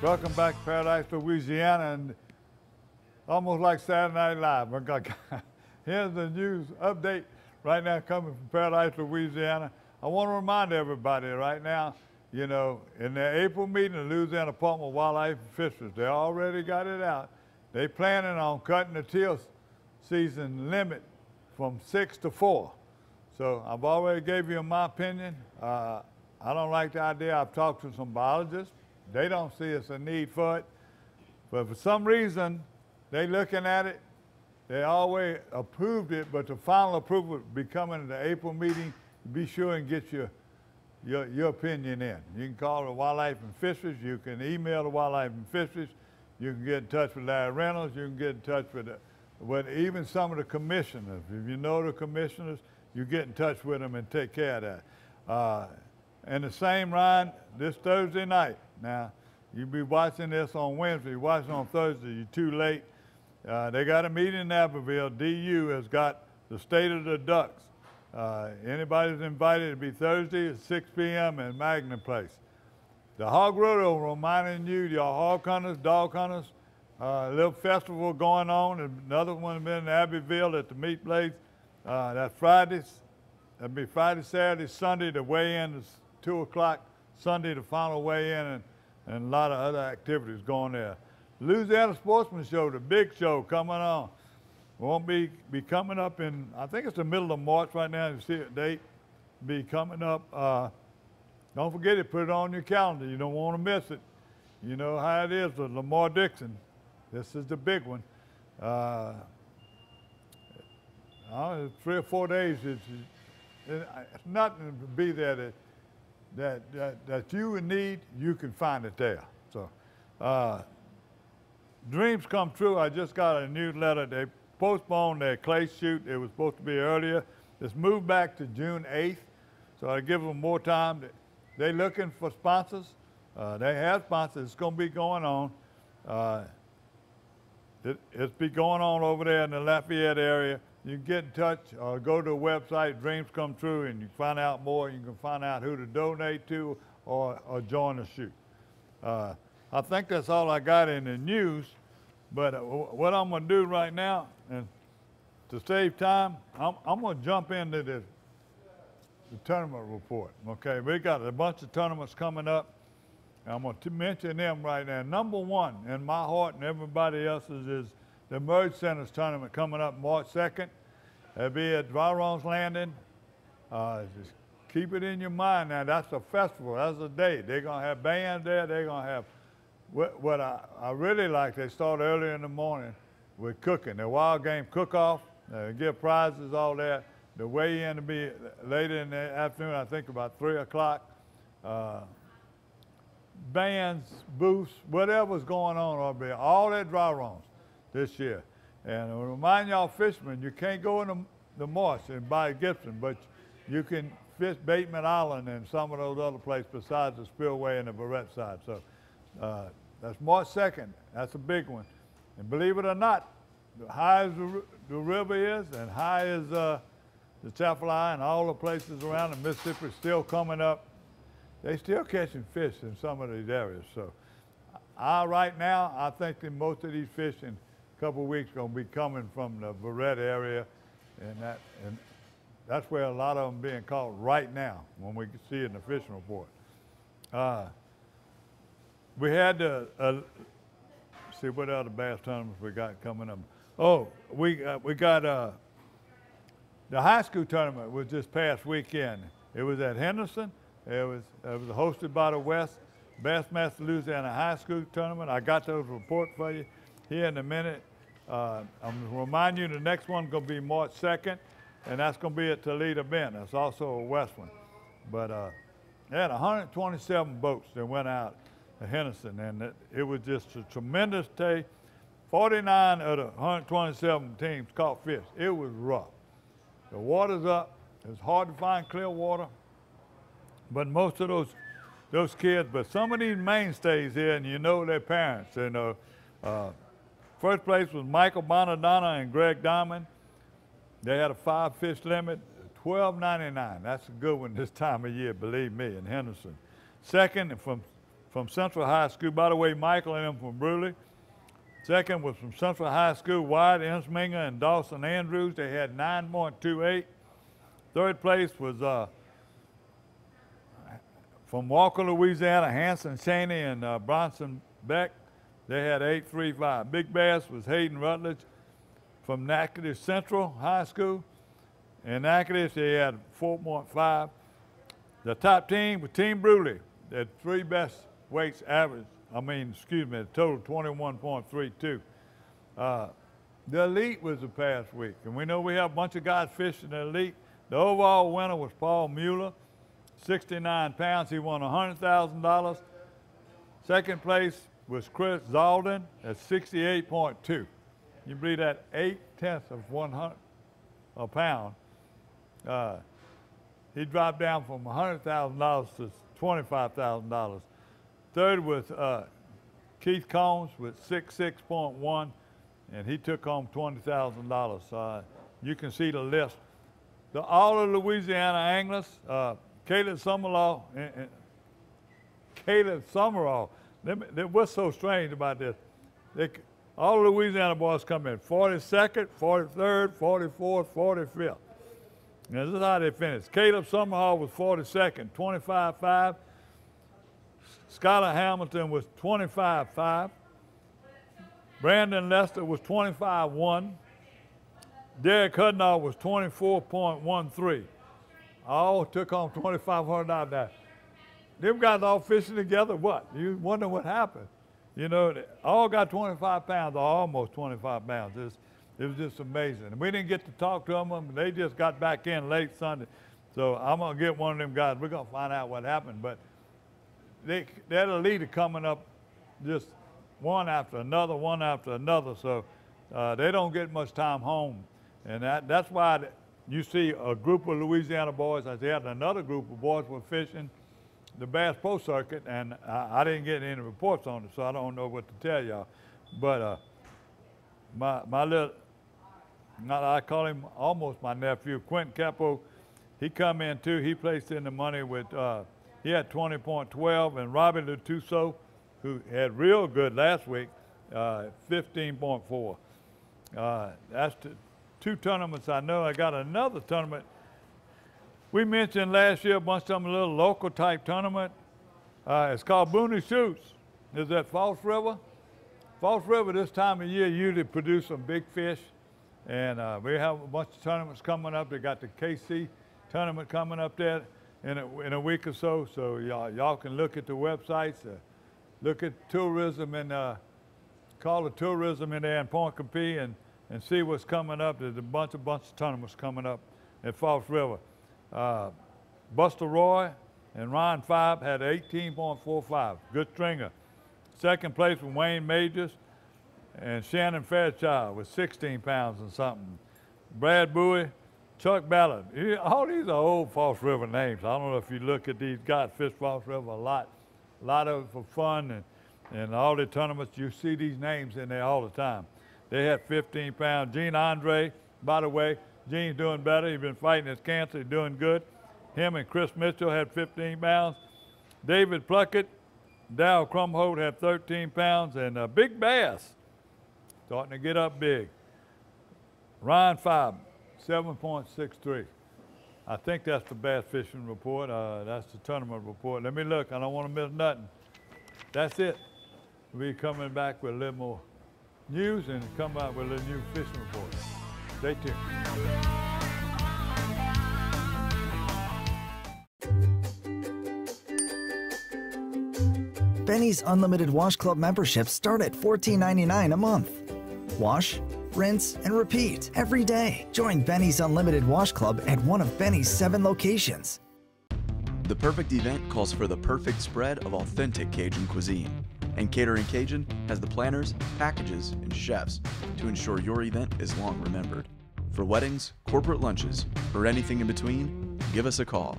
Speaker 2: Welcome back to Paradise, Louisiana, and almost like Saturday Night Live. Here's the news update right now coming from Paradise, Louisiana. I want to remind everybody right now, you know, in their April meeting, the Louisiana Department of Wildlife and Fisheries, they already got it out. They planning on cutting the teal season limit from 6 to 4. So I've already gave you my opinion. I don't like the idea. I've talked to some biologists. They don't see us a need for it. But for some reason, they looking at it. They always approved it, but the final approval will be coming to the April meeting. Be sure and get your opinion in. You can call the Wildlife and Fisheries. You can email the Wildlife and Fisheries. You can get in touch with Larry Reynolds. You can get in touch with even some of the commissioners. If you know the commissioners, you get in touch with them and take care of that. And the same, Ryan, this Thursday night. Now, you'll be watching this on Wednesday. You're watching on Thursday, you're too late. They got a meeting in Abbeville. DU has got the State of the Ducks. Anybody's invited to be Thursday at 6 p.m. at Magna Place. The Hog Rodeo, reminding you, y'all hog hunters, dog hunters, little festival going on. Another one has been in Abbeville at the meat place. That's Fridays. That'll be Friday, Saturday, Sunday. The weigh-in is 2 o'clock. Sunday, the final weigh-in, and a lot of other activities going there. Louisiana Sportsman Show, the big show coming on. Won't be coming up in, I think it's the middle of March right now. You see a date. Be coming up. Don't forget it. Put it on your calendar. You don't want to miss it. You know how it is with Lamar Dixon. This is the big one. 3 or 4 days. It's nothing to be there that you would need. You can find it there. So, dreams come true. I just got a newsletter. They postponed their clay shoot. It was supposed to be earlier. It's moved back to June 8th. So I give them more time. They're looking for sponsors. They have sponsors. It's going to be going on. It's be going on over there in the Lafayette area. You can get in touch or go to the website, Dreams Come True, and you can find out more. You can find out who to donate to or join the shoot. I think that's all I got in the news. But what I'm going to do right now, and to save time, I'm going to jump into the tournament report. Okay, we got a bunch of tournaments coming up. I'm going to mention them right now. Number one in my heart and everybody else's is the Merge Centers tournament coming up March 2nd. It'll be at Dry Runs Landing. Just keep it in your mind now. That's a festival. That's a day. They're going to have bands there. They're going to have what I really like. They start early in the morning with cooking. The wild game cook-off. Give prizes, all that. The weigh-in will be later in the afternoon, I think about 3 o'clock. Bands, booths, whatever's going on will be all at dry runs this year. And I remind y'all fishermen, you can't go in the marsh and buy Gibson, but you can fish Bateman Island and some of those other places besides the spillway and the Barrett side. So that's March 2nd. That's a big one. And believe it or not, high as the river is and high as the Chapelai and all the places around the Mississippi is still coming up. They still catching fish in some of these areas. So right now, I think that most of these fish in a couple of weeks are going to be coming from the Barrett area. And that's where a lot of them being caught right now when we see it in the fishing report. We had see what other bass tournaments we got coming up. Oh, we got The high school tournament was this past weekend. It was at Henderson. It was hosted by the Bassmaster Louisiana High School Tournament. I got those reports for you here in a minute. I'm going to remind you the next one's going to be March 2nd, and that's going to be at Toledo Bend. That's also a west one. But they had 127 boats that went out to Henderson, and it was just a tremendous day. 49 of the 127 teams caught fish. It was rough. The water's up. It's hard to find clear water. But most of those kids, but some of these mainstays here, and you know their parents. You know, first place was Michael Bonadonna and Greg Diamond. They had a 5-fish limit, $12.99. That's a good one this time of year, believe me, in Henderson. Second, from Central High School, by the way, Michael and them from Bruley. Second was from Central High School, Wyatt Insminger and Dawson Andrews. They had 9.28. Third place was from Walker, Louisiana, Hanson Cheney and Bronson Beck. They had 8.35. Big bass was Hayden Rutledge from Natchitoches Central High School. In Natchitoches, they had 4.5. The top team was Team Bruley. They had 3 best weights average. The total 21.32. The elite was the past week, and we know we have a bunch of guys fishing the elite. The overall winner was Paul Mueller, 69 pounds. He won $100,000. Second place was Chris Zalden at 68.2. You believe that? 0.8 of 100 a pound. He dropped down from $100,000 to $25,000. Third was Keith Combs with 66.1, and he took home $20,000. You can see the list. All of Louisiana anglers, Caleb Summerall, what's so strange about this? All the Louisiana boys come in 42nd, 43rd, 44th, 45th. Now, this is how they finished. Caleb Summerall was 42nd, 25.5. Skylar Hamilton was 25.5. Brandon Lester was 25.1. Derek Hudnall was 24.13. All took home $2,500 now. Them guys all fishing together, what? You wonder what happened. You know, they all got 25 pounds, or almost 25 pounds. It was just amazing. And we didn't get to talk to them. They just got back in late Sunday. So I'm going to get one of them guys. We're going to find out what happened. But that elite are coming up just one after another. So they don't get much time home. And that's why you see a group of Louisiana boys. I had another group of boys were fishing the Bass Pro Circuit, and I didn't get any reports on it, so I don't know what to tell y'all. But my little, I call him almost my nephew, Quentin Capo, he come in too. He placed in the money with, he had 20.12, and Robbie Latuso, who had real good last week, 15.4. That's 2 tournaments I know. I got another tournament. We mentioned last year a bunch of them, a little local type tournament. It's called Booney Shoots. It's at False River. False River this time of year usually produce some big fish. And we have a bunch of tournaments coming up. They got the KC tournament coming up there in a week or so. So y'all can look at the websites, look at tourism and call the tourism in there in Point Capee and see what's coming up. There's a bunch of tournaments coming up at False River. Buster Roy and Ron Five had 18.45, good stringer. Second place was Wayne Majors and Shannon Fairchild with 16 pounds and something. Brad Bowie, Chuck Ballard. All these are old False River names. I don't know if you look at these guys fish False River a lot of it for fun and all the tournaments, you see these names in there all the time. They had 15 pounds. Gene Andre, by the way, Gene's doing better. He's been fighting his cancer. He's doing good. Him and Chris Mitchell had 15 pounds. David Pluckett, Dow Crumholt had 13 pounds. And Big Bass, starting to get up big. Ryan Five, 7.63. I think that's the bass fishing report. That's the tournament report. Let me look. I don't want to miss nothing. That's it. We'll be coming back with a little more news and come out with a little new fishing report. Stay tuned.
Speaker 10: Benny's Unlimited Wash Club memberships start at $14.99 a month. Wash, rinse, and repeat every day. Join Benny's Unlimited Wash Club at one of Benny's 7 locations.
Speaker 13: The perfect event calls for the perfect spread of authentic Cajun cuisine. And Catering Cajun has the planners, packages, and chefs to ensure your event is long remembered. For weddings, corporate lunches, or anything in between, give us a call.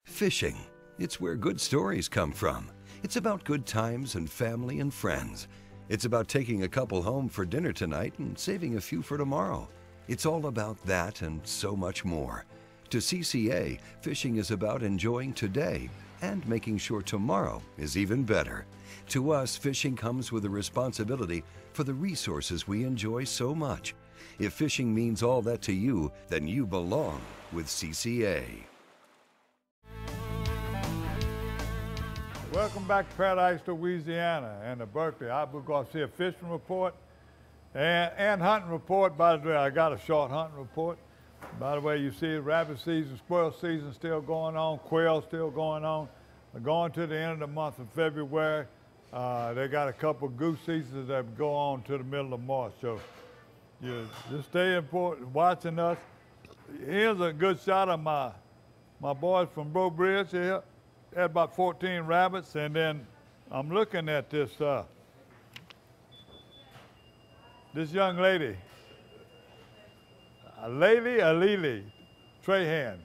Speaker 14: Fishing. It's where good stories come from. It's about good times and family and friends. It's about taking a couple home for dinner tonight and saving a few for tomorrow. It's all about that and so much more. To CCA, fishing is about enjoying today and making sure tomorrow is even better. To us, fishing comes with a responsibility for the resources we enjoy so much. If fishing means all that to you, then you belong with CCA.
Speaker 2: Welcome back to Paradise, Louisiana, and to Berkeley. We're going to see a fishing report and hunting report. By the way, I got a short hunting report. By the way, you see rabbit season, squirrel season still going on, quail still going on. We're going to the end of the month of February. They got a couple of goose seasons that go on to the middle of March. So you just stay important, watching us. Here's a good shot of my boys from Bro Bridge here. They had about 14 rabbits, and then I'm looking at this young lady, Lily Trahan.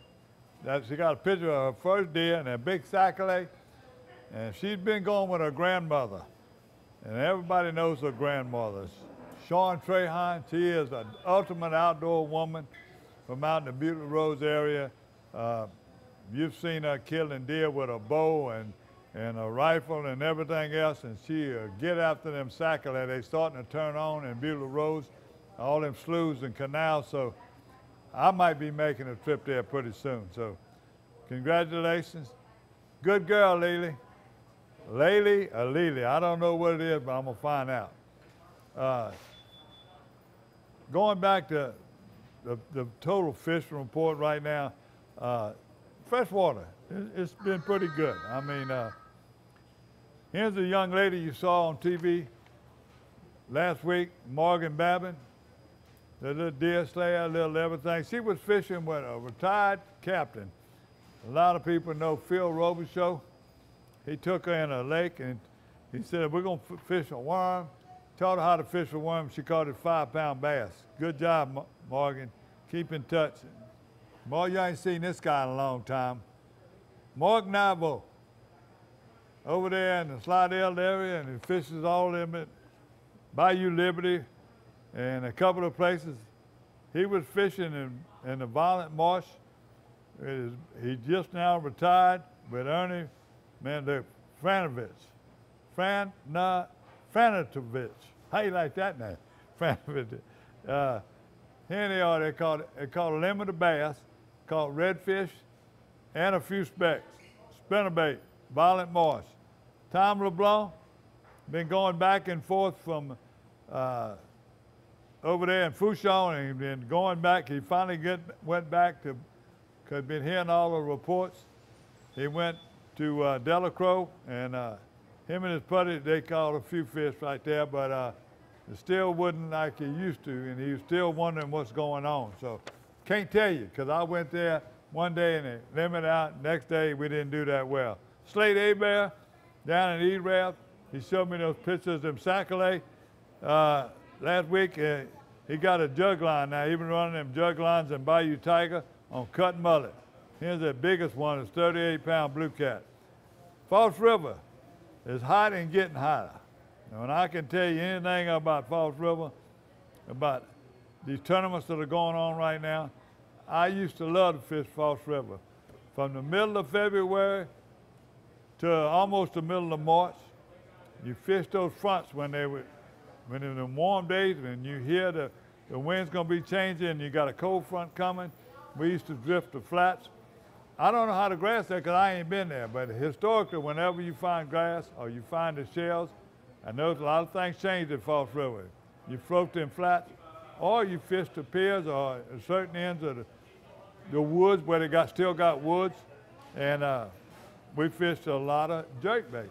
Speaker 2: She got a picture of her first deer and a big sac-a-lay, and she's been going with her grandmother, and everybody knows her grandmother. Shawn Trahan, she is an ultimate outdoor woman from out in the Butler Rose area. You've seen her killing deer with a bow and a rifle and everything else, and she get after them sac-a-lay. They starting to turn on in Butler Rose, all them sloughs and canals, so I might be making a trip there pretty soon. So congratulations. Good girl, Lily. Lily, I don't know what it is, but I'm gonna find out. Going back to the total fishing report right now, freshwater, it's been pretty good. I mean, here's a young lady you saw on TV last week, Morgan Babin, the little deer slayer, little everything. She was fishing with a retired captain. A lot of people know Phil Robichaux. He took her in a lake and he said, we're gonna fish a worm. Taught her how to fish a worm. She caught it 5-pound bass. Good job, Morgan. Keep in touch. Boy, you ain't seen this guy in a long time. Mark Nabo, over there in the Slidell area, and he fishes all in it, Bayou Liberty, and a couple of places. He was fishing in the Violent Marsh. He just now retired with Ernie Franovich. Franatovich. How you like that name? Franovich. Here they are, they call limited bass, called redfish, and a few specks. Spinnerbait, Violent Marsh. Tom LeBlanc, been going back and forth from over there in Fouchon, and then going back. He finally went back to, because been hearing all the reports. He went to Delacroix, and him and his buddy, they caught a few fish right there, but it still wasn't like he used to, and he was still wondering what's going on. So can't tell you, because I went there one day and they limited out. Next day, we didn't do that well. Slade Abear down in E-Rap, he showed me those pictures of them sac-a-lay. Last week, he got a jug line now. He's been running them jug lines in Bayou Tiger on cut mullet. Here's the biggest one, it's 38-pound blue cat. False River is hot and getting hotter. And I can tell you anything about False River, about these tournaments that are going on right now. I used to love to fish False River. From the middle of February to almost the middle of March, you fish those fronts when in the warm days, when you hear the wind's gonna be changing and you got a cold front coming. We used to drift the flats. I don't know how to grass there because I ain't been there, but historically, whenever you find grass or you find the shells, I know a lot of things changed at False River. You float them flats, or you fish the piers or at certain ends of the woods where they still got woods, and we fished a lot of jerkbaits.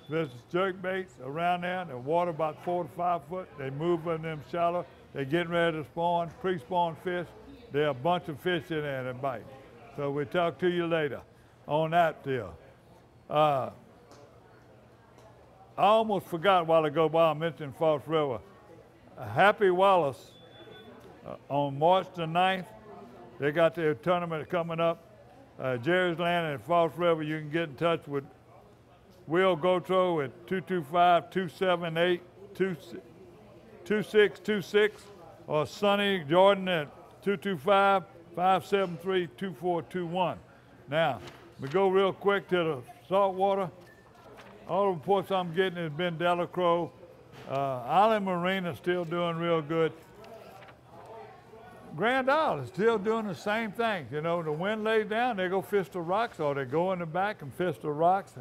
Speaker 2: There's jerk baits around there. The water about 4 to 5 foot. They move in them shallow. They're getting ready to spawn, pre-spawn fish. There are a bunch of fish in there that bite. So we'll talk to you later on that deal. I almost forgot a while ago while I mentioned False River. Happy Wallace on March the 9th, they got their tournament coming up. Jerry's Land and False River, you can get in touch with Will Gotro at 225-278-2626 or Sonny Jordan at 225-573-2421. Now, we go real quick to the saltwater. All the reports I'm getting has been Delacroix. Island Marina still doing real good. Grand Isle is still doing the same thing. You know, the wind lays down, they go fish the rocks, or they go in the back and fish the rocks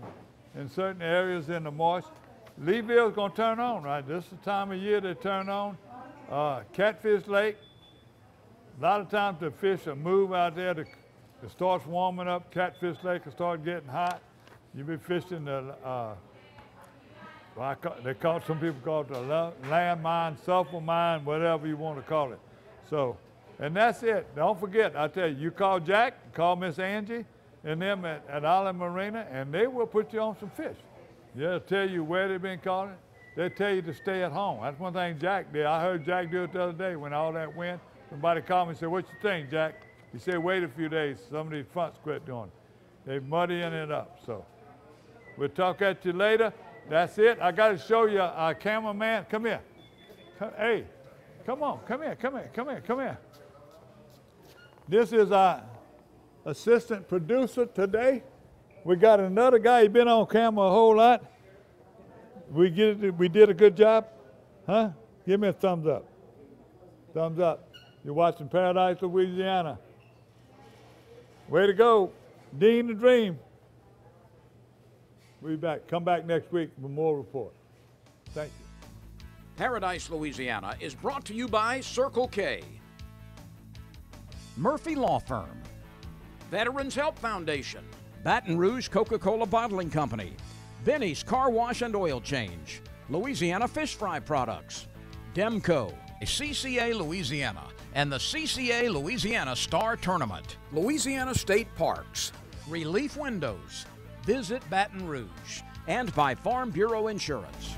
Speaker 2: in certain areas in the marsh. Leeville's gonna turn on, right? This is the time of year they turn on. Catfish Lake, a lot of times the fish will move out there. It starts warming up. Catfish Lake will start getting hot. You be fishing the, some people call it the land mine, sulfur mine, whatever you want to call it. So, and that's it. Don't forget, I tell you, you call Jack, call Miss Angie and them at Island Marina, and they will put you on some fish. They'll tell you where they've been calling. They'll tell you to stay at home. That's one thing Jack did. I heard Jack do it the other day when all that wind. Somebody called me and said, "What you think, Jack?" He said, "Wait a few days. Some of these fronts quit doing it. They're muddying it up." So we'll talk at you later. That's it. I got to show you our cameraman. Come here. Hey, come on. Come here. Come here. Come here. Come here. This is our assistant producer today. We got another guy. He's been on camera a whole lot. We did a good job, huh? Give me a thumbs up. Thumbs up. You're watching Paradise, Louisiana. Way to go, Dean the Dream. We'll be back. Come back next week for more report. Thank you.
Speaker 15: Paradise, Louisiana is brought to you by Circle K,
Speaker 16: Murphy Law Firm,
Speaker 15: Veterans Help Foundation,
Speaker 16: Baton Rouge Coca-Cola Bottling Company,
Speaker 15: Benny's Car Wash and Oil Change,
Speaker 16: Louisiana Fish Fry Products,
Speaker 15: Demco, CCA Louisiana, and the CCA Louisiana Star Tournament,
Speaker 16: Louisiana State Parks,
Speaker 15: Relief Windows,
Speaker 16: Visit Baton Rouge,
Speaker 15: and by Farm Bureau Insurance.